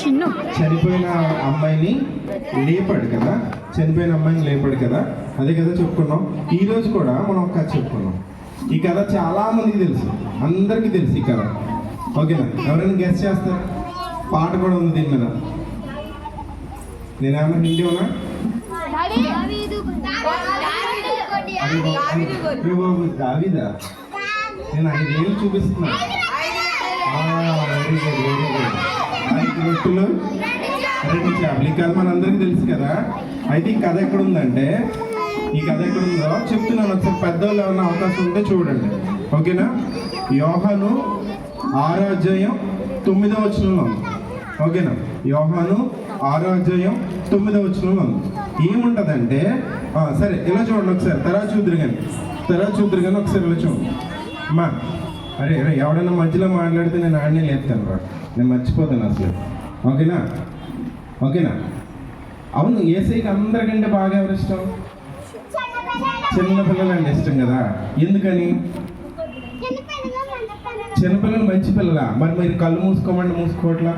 చనిపోయిన అమ్మాయిని లేపాడు కదా, చనిపోయిన అమ్మాయిని లేపాడు కదా, అదే కదా చెప్పుకున్నాం. ఈరోజు కూడా మనం ఒక కథ చెప్పుకున్నాం. ఈ కథ చాలా మందికి తెలుసు, అందరికీ తెలుసు ఈ కథ. ఓకేనా? ఎవరైనా గెస్ట్ చేస్తారు? పాట కూడా ఉంది దీని మీద. నేనేమన్నా హిందీ ఉన్నా? దావీదా? నేను 5 ఏళ్ళు చూపిస్తున్నా. Very good, very good. 5 రొట్టెలు 2 చేపలు. ఈ కథ మనందరికీ తెలుసు కదా. అయితే ఈ కథ ఎక్కడుందంటే, ఈ కథ ఎక్కడుందో చెప్తున్నాను. ఒకసారి పెద్దవాళ్ళు ఏమన్నా అవకాశం ఉంటే చూడండి. ఓకేనా? యోహాను 6వ అధ్యాయం 9వ వచనంలో ఉంది. ఓకేనా? యోహాను 6వ అధ్యాయం 9వ వచనంలో ఉంది. ఏముంటుందంటే, సరే ఇలా చూడండి ఒకసారి. తర్వాత చూద్దరు కానీ ఒకసారి ఇలా చూడండి. అమ్మా, అరే ఎవడైనా మధ్యలో మాట్లాడితే నేను ఆడనే లేపుతాను రా, నేను మర్చిపోతాను అసలు. ఓకేనా? అవును, యేసయ్యకి అందరికంటే బాగా ఎవరు ఇష్టం? చిన్నపిల్లలు అంటే ఇష్టం కదా. ఎందుకని? చిన్నపిల్లలు మంచి పిల్లలా? మరి మీరు కళ్ళు మూసుకోమంటే మూసుకోవట్లా?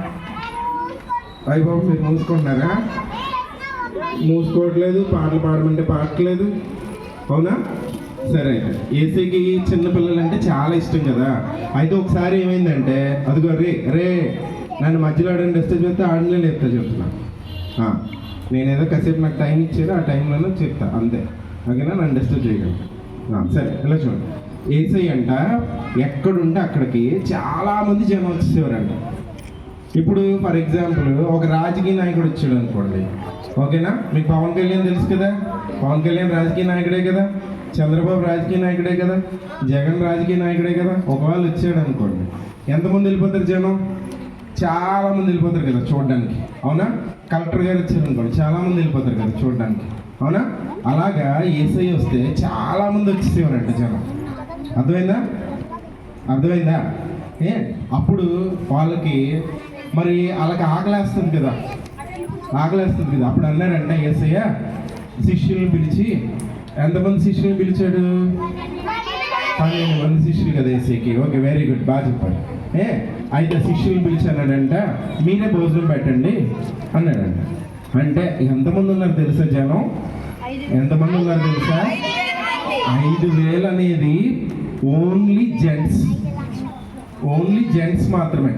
అయ్య బాబు, మీరు మూసుకుంటున్నారా? మూసుకోవట్లేదు. పాటలు పాడమంటే పాడట్లేదు. అవునా? సరే, అయితే యేసయ్యకి చిన్నపిల్లలు అంటే చాలా ఇష్టం కదా. అయితే ఒకసారి ఏమైందంటే, అదిగో రే నన్ను మధ్యలో ఆడని డిస్టర్బ్ చేస్తే ఆడనే లేపుతా చెప్తున్నా. నేనేదో కాసేపు నాకు టైం ఇచ్చారు, ఆ టైంలోనే చెప్తా అంతే. ఓకేనా? నన్ను డిస్టర్బ్ చేయగలను. సరే, ఇలా చూడండి. యేసయ్య అంట ఎక్కడుంటే అక్కడికి చాలామంది జనం వచ్చేసేవారంట. ఇప్పుడు ఫర్ ఎగ్జాంపుల్ ఒక రాజకీయ నాయకుడు వచ్చాడు అనుకోండి. ఓకేనా? మీకు పవన్ కళ్యాణ్ తెలుసు కదా. పవన్ కళ్యాణ్ రాజకీయ నాయకుడే కదా. చంద్రబాబు రాజకీయ నాయకుడే కదా. జగన్ రాజకీయ నాయకుడే కదా. ఒకవేళ వచ్చాడు అనుకోండి, ఎంతమంది వెళ్ళిపోతారు జనం? చాలా మంది వెళ్ళిపోతారు కదా చూడడానికి. అవునా? కలెక్టర్ గారు వచ్చారు అనుకోండి, చాలా మంది వెళ్ళిపోతారు కదా చూడడానికి. అవునా? అలాగా యేసయ్య వస్తే చాలా మంది వచ్చేసేవారంట జనం. అర్థమైందా? అప్పుడు వాళ్ళకి మరి వాళ్ళకి ఆకలేస్తుంది కదా. అప్పుడు అన్నారంట యేసయ్య శిష్యులను పిలిచి, ఎంతమంది శిష్యులను పిలిచాడు? 12 మంది శిష్యులు కదా యేసయ్యకి. ఓకే, వెరీ గుడ్, బాగా చెప్పాడు. అయితే శిష్యులను పిలిచానంట, మీరే భోజనం పెట్టండి అన్నాడంట. అంటే ఎంతమంది ఉన్నారు తెలుసా జనం? ఎంతమంది ఉన్నారు తెలుసా? 5,000 అనేది ఓన్లీ జెంట్స్ మాత్రమే.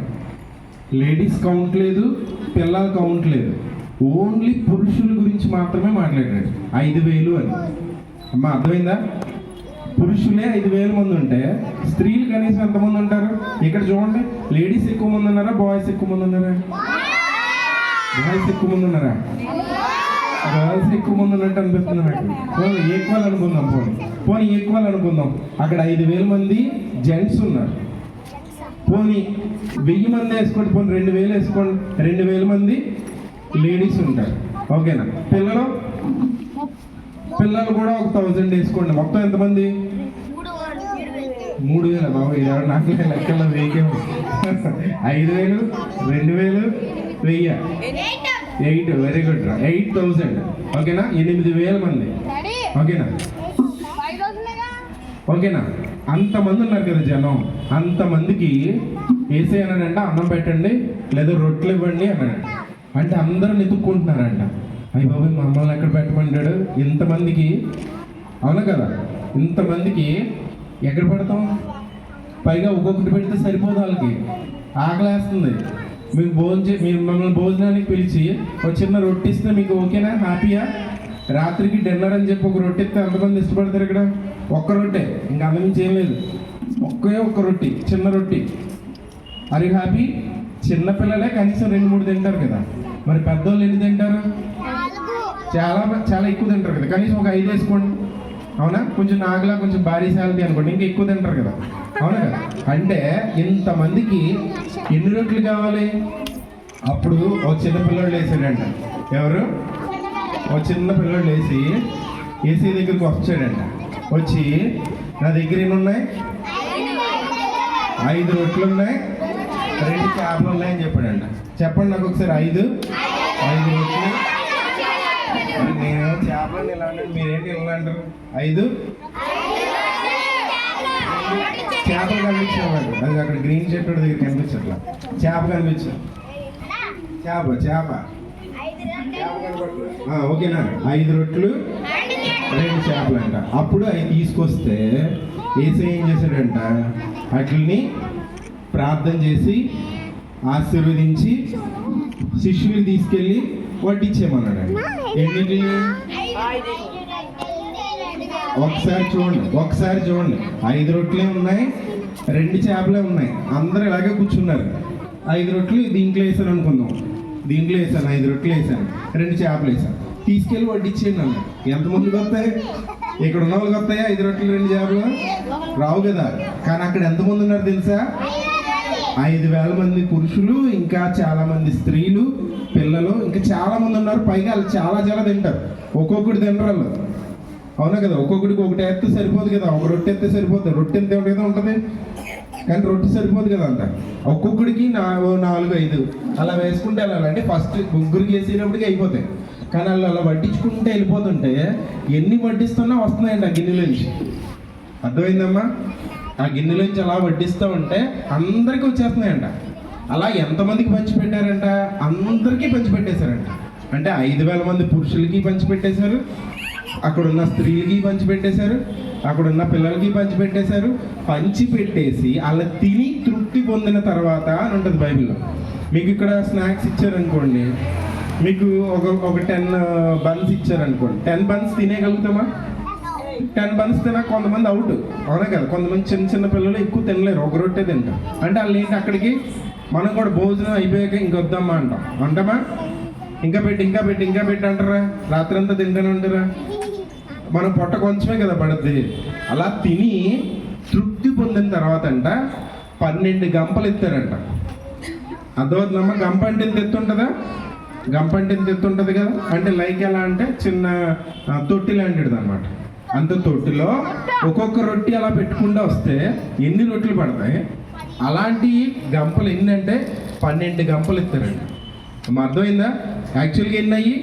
లేడీస్ కౌంట్ లేదు, పిల్లల కౌంట్ లేదు. ఓన్లీ పురుషుల గురించి మాత్రమే మాట్లాడాడు. 5,000 అని. అమ్మా, అర్థమైందా? పురుషులే 5,000 మంది ఉంటే స్త్రీలు కనీసం ఎంతమంది ఉంటారు? ఇక్కడ చూడండి, లేడీస్ ఎక్కువ మంది ఉన్నారా, బాయ్స్ ఎక్కువ మంది ఉన్నారా? బాయ్స్ ఎక్కువ మంది ఉన్నారా? గర్ల్స్ ఎక్కువ మంది ఉన్నట్టు అనిపిస్తుంది నాకు. ఈక్వల్ అనుకుందాం. పోనీ ఈక్వల్ అనుకుందాం. అక్కడ 5,000 మంది జెంట్స్ ఉన్నారు. పోనీ 1000 మంది వేసుకోండి, పోనీ 2,000 వేసుకోండి, 2,000 మంది లేడీస్ ఉంటారు. ఓకేనా? పిల్లలు కూడా 1,000 వేసుకోండి. మొత్తం ఎంతమంది? 3,000. బాబు, ఎవరు నాకు లెక్కల్లో 1000. 5,000, 2,000, 1000, 8. వెరీ గుడ్ రా, 8,000. ఓకేనా? 8,000 మంది. ఓకేనా? అంతమంది ఉన్నారు కదా జనం. అంతమందికి యేసయ్య అన్నాడంట, అన్నం పెట్టండి లేదా రొట్టెలు ఇవ్వండి అన్నాడు. అంటే అందరూ నెతుక్కుంటున్నారంట. అయ్య బాబు, మమ్మల్ని ఎక్కడ పెట్టమంటాడు ఇంతమందికి? అవును కదా, ఇంతమందికి ఎక్కడ పెడతాం? పైగా ఒక్కొక్కటి పెడితే సరిపోదు. వాళ్ళకి ఆకలేస్తుంది. మీరు మమ్మల్ని భోజనానికి పిలిచి ఒక చిన్న రొట్టె ఇస్తే మీకు ఓకేనా? హ్యాపీయా? రాత్రికి డిన్నర్ అని చెప్పి ఒక రొట్టె ఇస్తే ఎంతమంది ఇష్టపడతారు? ఇక్కడ ఒక్క రొట్టె, ఇంకా అంతమించి ఏం లేదు. ఒక్క రొట్టె, చిన్న రొట్టె. Are you happy? చిన్నపిల్లలే కనీసం 2-3 తింటారు కదా. మరి పెద్దోళ్ళు ఎన్ని తింటారు? చాలా ఎక్కువ తింటారు కదా. కనీసం ఒక 5 వేసుకోండి. అవునా? కొంచెం నాగలా కొంచెం భారీ శాలరీ అనుకోండి, ఇంకా ఎక్కువ తింటారు కదా. అవునా కదా? అంటే ఇంతమందికి ఎన్ని రొట్టెలు కావాలి? అప్పుడు ఒక చిన్న పిల్లడు వేసాడంట. ఎవరు? ఒక చిన్న పిల్లడు లేచి యేసయ్య దగ్గరికి వచ్చాడంట. వచ్చి, నా దగ్గర ఎన్ని ఉన్నాయి? 5 రొట్టెలు ఉన్నాయి, 2 చేపలు ఉన్నాయని చెప్పాడంట. చెప్పండి నాకు ఒకసారి. 5 రొట్టెలు. నేను చేపలు ఇలా అంటాను, మీరేంటి ఇలా అంటారు? 5 చేపలు కనిపించామండి. అది అక్కడ గ్రీన్ షర్ట్ దగ్గర కనిపించట్లా. చేప కనిపించారు. చేప చేప ఓకేనా, 5 రొట్లు 2 చేపలు అంట. అప్పుడు అవి తీసుకొస్తే యేసయ్య ఏం చేశాడంట, వాటిని ప్రార్థన చేసి ఆశీర్వదించి శిష్యులు తీసుకెళ్ళి వడ్డించేయమన్నాడు. ఎన్నిటి? ఒకసారి చూడండి 5 రొట్లే ఉన్నాయి, 2 చేపలే ఉన్నాయి. అందరూ ఇలాగే కూర్చున్నారు. 5 రొట్లు దీంట్లో వేసాను అనుకుందాం, దీంట్లో వేసాను 5 రొట్లు వేసాను, 2 చేపలు వేసాను, తీసుకెళ్ళి వడ్డించేయండి అన్న. ఎంతమందికి వస్తాయి? ఇక్కడ ఉన్న వాళ్ళకి వస్తాయా 5 రొట్లు 2 చేపలు? రావు కదా. కానీ అక్కడ ఎంతమంది ఉన్నారు తెలుసా? 5,000 మంది పురుషులు, ఇంకా చాలా మంది స్త్రీలు, పిల్లలు, ఇంకా చాలా మంది ఉన్నారు. పైగా వాళ్ళు చాలా చాలా తింటారు. ఒక్కొక్కటి తినరు వాళ్ళు, అవునా కదా. ఒక్కొక్కడికి ఒకటి ఎత్తే సరిపోదు కదా, ఒక రొట్టె ఎత్తే సరిపోతుంది. రొట్టె ఎంత కదా ఉంటుంది, కానీ రొట్టె సరిపోదు కదా అంత. ఒక్కొక్కడికి 4, 5 అలా వేసుకుంటే వెళ్ళాలంటే ఫస్ట్ ముగ్గురికి వేసేటప్పటికి అయిపోతాయి. కానీ వాళ్ళు అలా వడ్డించుకుంటే వెళ్ళిపోతుంటే ఎన్ని వడ్డిస్తున్నా వస్తున్నాయండి ఆ గిన్నెలోంచి. అర్థమైందమ్మా? ఆ గిన్నెలోంచి అలా వడ్డిస్తూ ఉంటే అందరికీ వచ్చేస్తున్నాయంట. అలా ఎంతమందికి పంచిపెట్టారంట? అందరికీ పంచిపెట్టేశారంట. అంటే 5,000 మంది పురుషులకి పంచిపెట్టేశారు, అక్కడున్న స్త్రీలకి పంచిపెట్టేశారు, అక్కడున్న పిల్లలకి పంచిపెట్టేశారు. పంచిపెట్టేసి అలా తిని తృప్తి పొందిన తర్వాత అని ఉంటుంది బైబిల్లో. మీకు ఇక్కడ స్నాక్స్ ఇచ్చారనుకోండి, మీకు ఒక 10 బన్స్ ఇచ్చారనుకోండి, 10 బన్స్ తినేయగలుగుతామా? 10 బన్స్ తినా కొంతమంది అవుట్, అవునా కదా. కొంతమంది చిన్న చిన్న పిల్లలు ఎక్కువ తినలేరు, ఒక రొట్టె తింటారు. అంటే వాళ్ళు ఏంటి, అక్కడికి మనం కూడా భోజనం అయిపోయాక ఇంకొద్దామా అంటాం, అంటామా? ఇంకా పెట్టి అంటారా? రాత్రి అంతా తింటానే ఉంటారా? మనం పొట్ట కొంచెమే కదా పడుద్ది. అలా తిని తృప్తి పొందిన తర్వాత అంట 12 గంపలు ఎత్తారంట. అర్థమవుతుందమ్మా? గంప అంటే ఎంత ఎత్తుంటుందా? గంప అంటే ఎంత ఎత్తుంటుంది కదా. అంటే లైక్ ఎలా అంటే చిన్న తొట్టి లాంటిది అనమాట. అంత తొట్టిలో ఒక్కొక్క రొట్టి అలా పెట్టుకుంటూ వస్తే ఎన్ని రొట్టెలు పడతాయి? అలాంటి గంపలు ఎన్ని అంటే 12 గంపలు ఎత్తారండి. అర్థమైందా? యాక్చువల్గా ఎన్ని అయ్యి?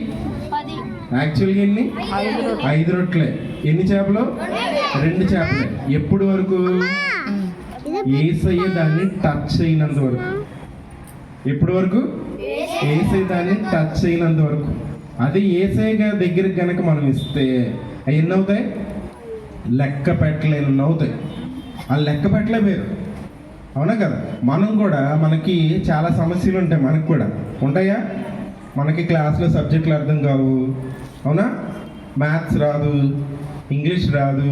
యాక్చువల్గా ఎన్ని? 5 రొట్టెలే. ఎన్ని చేపలు? 2 చేపలే. ఎప్పుడు వరకు? యేసయ్య దాన్ని టచ్ అయినంత వరకు. ఎప్పటి వరకు? యేసయ్య దాన్ని టచ్ అయినంత వరకు. అది యేసయ్య దగ్గరికి కనుక మనం ఇస్తే అవి ఎన్ని అవుతాయి? లెక్క పెట్టలేని అవుతాయి. ఆ లెక్క పెట్టలే పేరు, అవునా కదా. మనం కూడా, మనకి చాలా సమస్యలు ఉంటాయి, మనకు కూడా ఉంటాయా? మనకి క్లాస్లో సబ్జెక్టులు అర్థం కావు, అవునా. మ్యాథ్స్ రాదు, ఇంగ్లీష్ రాదు,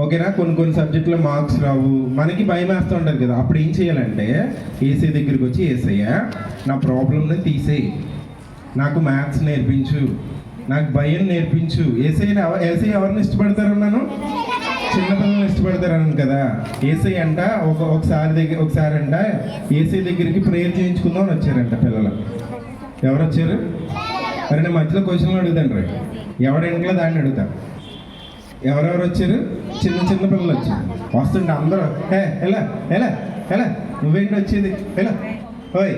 ఓకేనా. కొన్ని సబ్జెక్టులో మార్క్స్ రావు, మనకి భయం వేస్తూ ఉంటుంది కదా. అప్పుడు ఏం చేయాలంటే యేసయ్య దగ్గరికి వచ్చి, యేసయ్య నా ప్రాబ్లంని తీసేయి, నాకు మ్యాథ్స్ నేర్పించు, నాకు భయం నేర్పించు. యేసయ్య ఎవరిని ఇష్టపడతారన్నాను? చిన్నపిల్లల్ని ఇష్టపడతారని కదా. యేసయ్య అంట ఒకసారి అంట యేసయ్య దగ్గరికి ప్రేయర్ చేయించుకుందాం అని వచ్చారంట పిల్లలు. ఎవరు వచ్చారు? మరి నేను మధ్యలో క్వశ్చన్లు అడుగుతాను రే, ఎవరింట్లో దాన్ని అడుగుతాను. ఎవరెవరు వచ్చారు? చిన్న పిల్లలు వచ్చారు. వస్తుంటే అందరూ ఎలా ఎలా ఎలా నువ్వేంటి వచ్చేది, ఎలా ఓయ్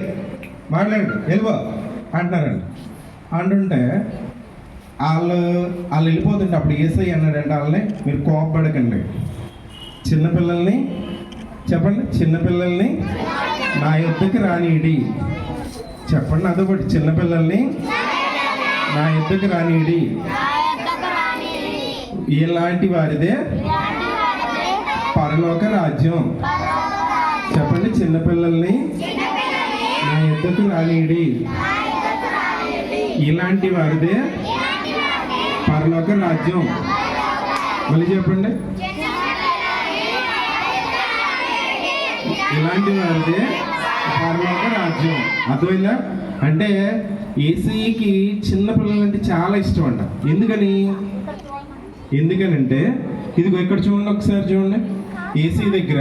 మాట్లాడు వెళ్ళిపో అంటున్నారండి. అంటుంటే వాళ్ళు వెళ్ళిపోతుంటే అప్పుడు యేసయ్య అన్నాడంటే వాళ్ళని, మీరు కోపపడకండి, చిన్నపిల్లల్ని చెప్పండి, చిన్నపిల్లల్ని నా యొద్దకు రానియడి. చెప్పండి అదొకటి, చిన్నపిల్లల్ని నా యొద్దకు రానియడి. ఇలాంటి వారిదే పరలోక రాజ్యం. చెప్పండి, చిన్నపిల్లల్ని నా యొద్దకు రానియడి, ఇలాంటి వారిదే పరలోక రాజ్యం. మళ్ళీ చెప్పండి, ఇలాంటి వారిదే పరలోక రాజ్యం. అర్థమైందా? అంటే యేసయ్యకి చిన్నపిల్లలంటే చాలా ఇష్టం అంట. ఎందుకనంటే ఇదిగో ఇక్కడ చూడండి, ఒకసారి చూడండి. యేసయ్య దగ్గర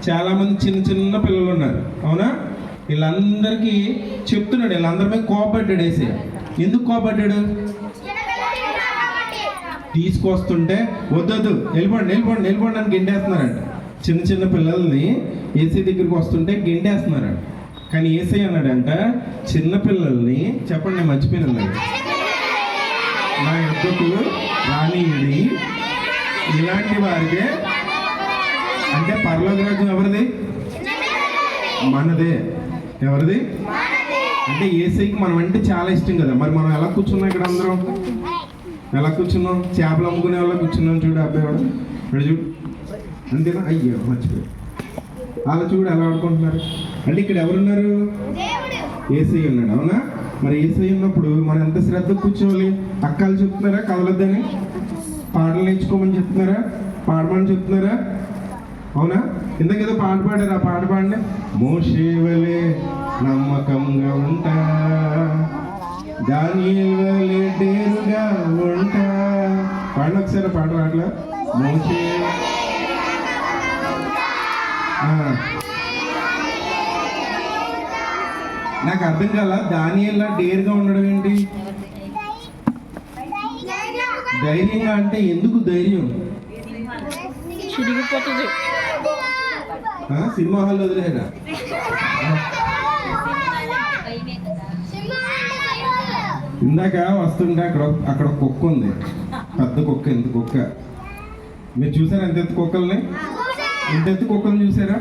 చాలా మంది చిన్న పిల్లలు ఉన్నారు, అవునా. వీళ్ళందరికీ చెప్తున్నాడు, వీళ్ళందరి మీద కోపడ్డాడు యేసయ్య. ఎందుకు కోపడ్డాడు? తీసుకొస్తుంటే వద్దొద్దు వెళ్ళిపోండి అని గెంటేస్తున్నారంట. చిన్న పిల్లల్ని యేసయ్య దగ్గరికి వస్తుంటే గెంటేస్తున్నారంట. కానీ యేసయ్య అన్నాడంట, చిన్నపిల్లల్ని చెప్పండి, నేను మర్చిపోయినా, నా యొద్దకు రానియడి, ఇలాంటి వారిదే. అంటే పరలోక రాజ్యం ఎవరిది? మనదే. ఎవరిది? అంటే ఏసైకి మనం అంటే చాలా ఇష్టం కదా. మరి మనం ఎలా కూర్చున్నాం ఇక్కడ అందరం? ఎలా కూర్చున్నాం? చేపలు అమ్ముకునే వాళ్ళ కూర్చున్నాం. చూడు అబ్బాయి వాడు ఇక్కడ చూడు, అంతేనా? అయ్యో మర్చిపోయి అలా చూడు ఎలా ఆడుకుంటున్నారు. అంటే ఇక్కడ ఎవరున్నారు? ఏసై ఉన్నాడు. అవునా? మరి ఏసై ఉన్నప్పుడు మనం ఎంత శ్రద్ధ కూర్చోవాలి? అక్కలు చెప్తున్నారా కదలొద్దని? పాటలు నేర్చుకోమని చెప్తున్నారా? పాడమని చెప్తున్నారా? అవునా? ఇందాకేదో పాట పాడారు, ఆ పాట పాడండి. మోషే వలె నమ్మకంగా ఉంటా, దానియేలు వలె డేరుగా ఉంటా. పాడండి ఒకసారి పాట రాట్లా. మోషే నాకు అర్థం కాల. దానియేలులా డేర్గా ఉండడం ఏంటి? ధైర్యంగా అంటే ఎందుకు ధైర్యం? సినిమా హాల్ వదిలేరా? ఇందాక వస్తుంటే అక్కడ కుక్క ఉంది, పెద్ద కుక్క. ఎంత కుక్క మీరు చూసారా? ఎంత ఎత్తు కుక్కల్ని, ఎంత ఎత్తు కుక్కల్ని చూసారా?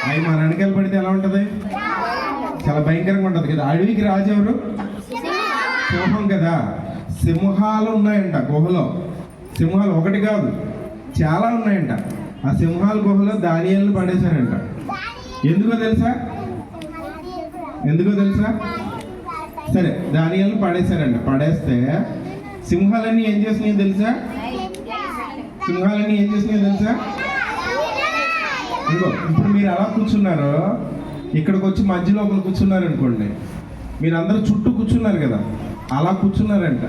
అవి మన వెనకాల పడితే ఎలా ఉంటుంది? చాలా భయంకరంగా ఉంటుంది కదా. అడవికి రాజు ఎవరు? సింహం కదా. సింహాలు ఉన్నాయంట గుహలో. సింహాలు ఒకటి కాదు, చాలా ఉన్నాయంట. ఆ సింహాల గుహలో దానియేలుని పడేశారంట. ఎందుకో తెలుసా? ఎందుకో తెలుసా? సరే, దానియేలుని పడేశారంట. పడేస్తే సింహాలన్నీ ఏం చేసినాయో తెలుసా? సింహాలన్నీ ఏం చేసినాయో తెలుసా? ఇంకో ఇప్పుడు మీరు అలా కూర్చున్నారో, ఇక్కడికి వచ్చి మధ్యలో ఒకరు కూర్చున్నారు అనుకోండి, మీరందరూ చుట్టూ కూర్చున్నారు కదా, అలా కూర్చున్నారంట.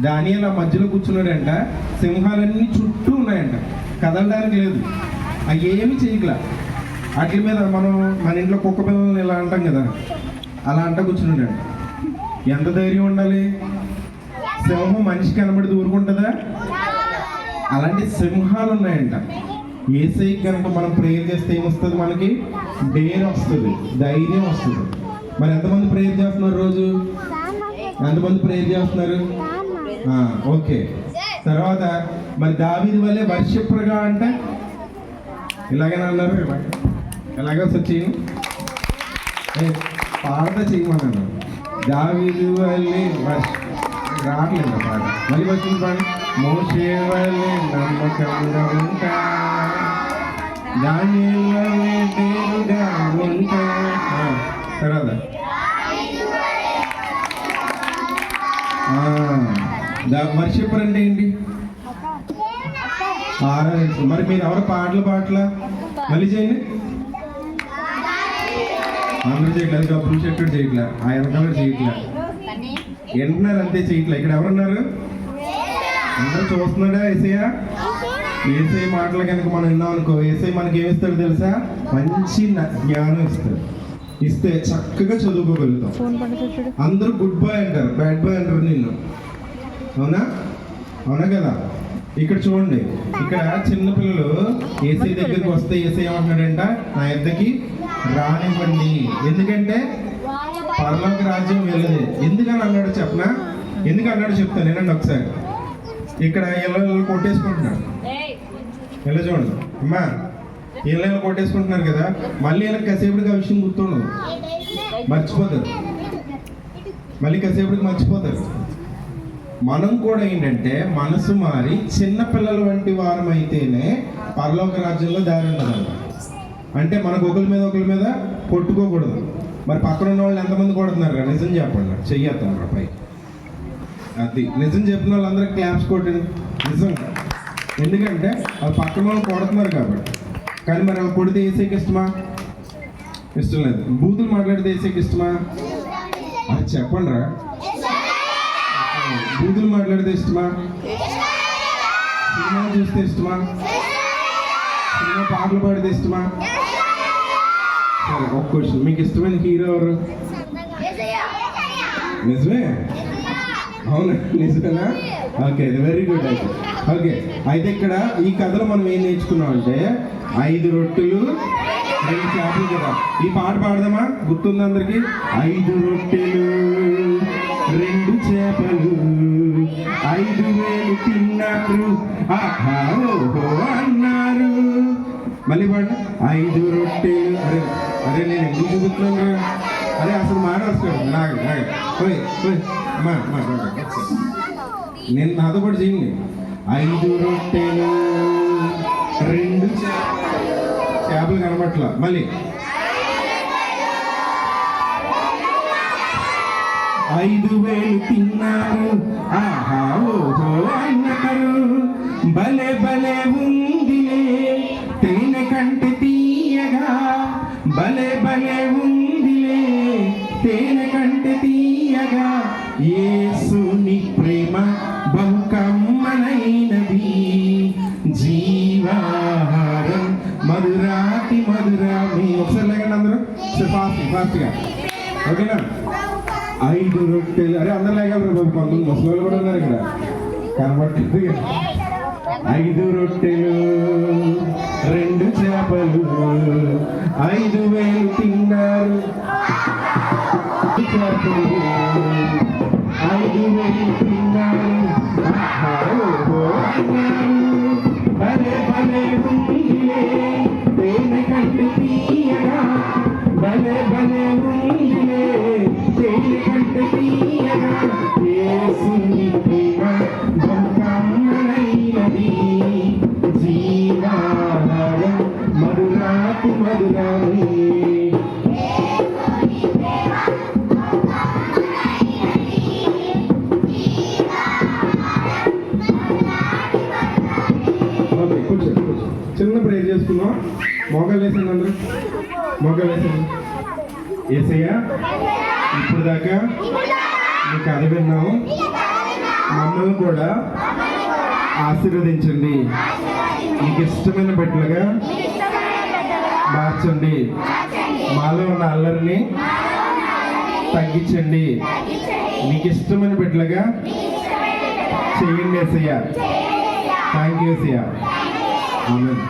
దానియేలు ఆ మధ్యలో కూర్చున్నాడంట. సింహాలన్నీ చుట్టూ ఉన్నాయంట, కదలడానికి లేదు. అవి ఏమి చేయగల. వాటి మీద మనం మన ఇంట్లో కుక్క పిల్లల్ని ఇలా అంటాం కదా, అలా అంట కూర్చున్నాడంట. ఎంత ధైర్యం ఉండాలి? సింహం మనిషి కనబడి ఊరుకుంటుందా? అలాంటి సింహాలు ఉన్నాయంట. ఏసై కనుక మనం ప్రేయర్ చేస్తే ఏమొస్తుంది? మనకి డేర్ వస్తుంది, ధైర్యం వస్తుంది. మరి ఎంతమంది ప్రేయర్ చేస్తున్నారు రోజు? ఎంతమంది ప్రేయర్ చేస్తున్నారు? ఓకే. తర్వాత మరి దావీదు వల్లే వర్షిప్పరుగా అంటే ఇలాగైనా అన్నారు. ఎలాగో చేయను, పాట చేయమన్నాను. దావీదు వల్లే రావట్లేదు పాట. మళ్ళీ వచ్చింది పాట. మోషే వల్లే నమ్మకంగా ఉంటా, దానియేలు వల్లే డేరుగా ఉంటా. తర్వాత వర్షిప్పర్ అంటే ఏంటి? ఆరాధించు. మరి మీరు ఎవరు పాటలా? మళ్ళీ చేయండి. అందరూ చేయట్లేదు, డబ్బులు చెట్టు చేయట్లే, ఆ వెనకాల చేయట్లే, వింటున్నారు అంతే, చేయట్లే. ఇక్కడ ఎవరున్నారు? అందరూ చూస్తున్నాడా? ఏసయ్య. ఏసై మాటలు కనుక మనం విన్నాం అనుకో, ఏసై మనకి ఏమిస్తాడు తెలుసా? మంచి జ్ఞానం ఇస్తాడు. ఇస్తే చక్కగా చదువుకోగలుగుతాం. అందరూ గుడ్ బాయ్ అంటారు, బ్యాడ్ బాయ్ అంటారు నిన్ను. అవునా? అవునా కదా? ఇక్కడ చూడండి, ఇక్కడ చిన్నపిల్లలు ఏసై దగ్గరికి వస్తే ఏసై ఏమంటున్నాడంట? నా యొద్దకి రానివ్వండి, ఎందుకంటే పరలోక రాజ్యం వెళ్ళదు. ఎందుకని అన్నాడు చెప్పనా? ఎందుకు అన్నాడు చెప్తాను వినండి ఒకసారి. ఇక్కడ ఇళ్ళ కొట్టేసుకుంటున్నాడు. ఇలా చూడండి అమ్మా, ఇళ్ళ కొట్టేసుకుంటున్నారు కదా, మళ్ళీ ఇలా కాసేపటికి ఆ విషయం గుర్తుండదు, మర్చిపోతారు. మళ్ళీ కాసేపటికి మర్చిపోతారు. మనం కూడా ఏంటంటే మనసు మారి చిన్నపిల్లల వంటి వారం అయితేనే పరలోక రాజ్యంలో దారి ఉండదంట. అంటే మనకు ఒకరి మీద కొట్టుకోకూడదు. మరి పక్కన ఉన్న వాళ్ళు ఎంతమంది కొడుతున్నారు? నిజం చెప్పండి, చెయ్యొద్దు పై. అది నిజం చెప్పిన వాళ్ళందరూ క్లాప్స్ కొట్టండి. నిజంగా, ఎందుకంటే వాళ్ళు పక్కన వాళ్ళు కొడుతున్నారు కాబట్టి. కానీ మరి వాళ్ళు కొడితే ఏసైకి ఇష్టమా? ఇష్టం లేదు. బూతులు మాట్లాడితే ఏసైకి ఇష్టమా? అది చెప్పండి రా. బూతులు మాట్లాడితే ఇష్టమా? సినిమా చూస్తే ఇష్టమా? సినిమా పాటలు పాడితే ఇష్టమా? సరే, ఒక క్వశ్చన్, మీకు ఇష్టమైన హీరో ఎవరు? నిజమే? అవునా? నిజమేనా? Okay, very good. అయితే ఓకే, అయితే ఇక్కడ ఈ కథలో మనం ఏం నేర్చుకున్నాం అంటే 5 రొట్టెలు 2 చేపలు కదా. ఈ పాట పాడదామా? గుర్తుంది అందరికి? 5 రొట్టెలు 2 చేపలు 5,000 తిన్నారు, ఆహా ఓహో అన్నారు. మళ్ళీ పాడ. 5 రొట్టెలు. అరే నేను ఎందుకు చూపుతున్నాను? అరే అసలు మాట వస్తాడు నాకు పోయి పోయి మా నేను నాతో పాటు చేయండి. 5 రొట్టెలు 2 చేపలు కనబట్ల. మళ్ళీ 5,000 తిన్నారు. ఆహా ఓహో అన్నారు. భలే భలే ఉందిలే తేనె కంటే తీయగా. భలే భలే ఉందిలే తేనె కంటే తీయగా. యేసుని ప్రేమ బహుకమ్మనైనది. జీవాహారం మధురాతి మధురామి. ఒకసారి లేకండి అందరూ ఫాస్ట్గా. ఓకేనా? 5 రొట్టెలు. అరే అందరు లేగలరు బాబు, కొంతమంది ముసలి కూడా ఉన్నారు ఇక్కడ కనబడుతుంది. 5 రొట్టెలు 2 చేపలు 5,000 తిన్నారు. చేపలు 5,000 తిన్నారు. భలే భలే ఉందిలే తేనె కంటే తీయగా. భలే భలే ఉందిలే తేనె కంటే తీయగా. యేసుని ప్రేమ బహుకమ్మనైనది. జీవాహారం మధురాతి మధురామి. చిన్న ప్రేర్ చేసుకున్నాం. మోకాలు వేసండి అందరూ, మోకాలు వేసండి. యేసయ్యా ఇప్పుడు దాకా మీ కథ విన్నాము, మమ్మల్ని కూడా ఆశీర్వదించండి. మీకు ఇష్టమైన బిడ్డలుగా మార్చండి. మాలో ఉన్న అల్లరిని తగ్గించండి. మీకు ఇష్టమైన బిడ్డలుగా చేయండి యేసయ్యా. Thank you Yesayya. ఆమేన్.